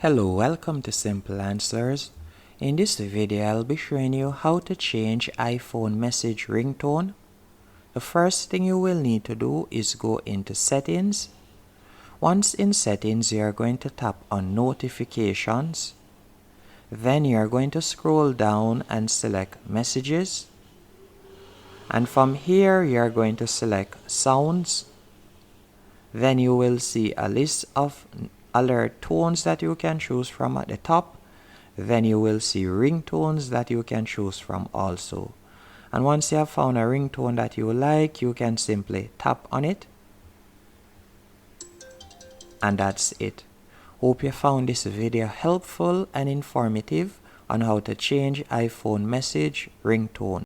Hello, welcome to Simple Answers. In this video, I'll be showing you how to change iPhone message ringtone. The first thing you will need to do is go into Settings. Once in Settings, you are going to tap on Notifications. Then you are going to scroll down and select Messages. And from here, you are going to select Sounds. Then you will see a list of alert tones that you can choose from at the top. Then you will see ringtones that you can choose from also. And once you have found a ringtone that you like, you can simply tap on it. And that's it. Hope you found this video helpful and informative on how to change iPhone message ringtone.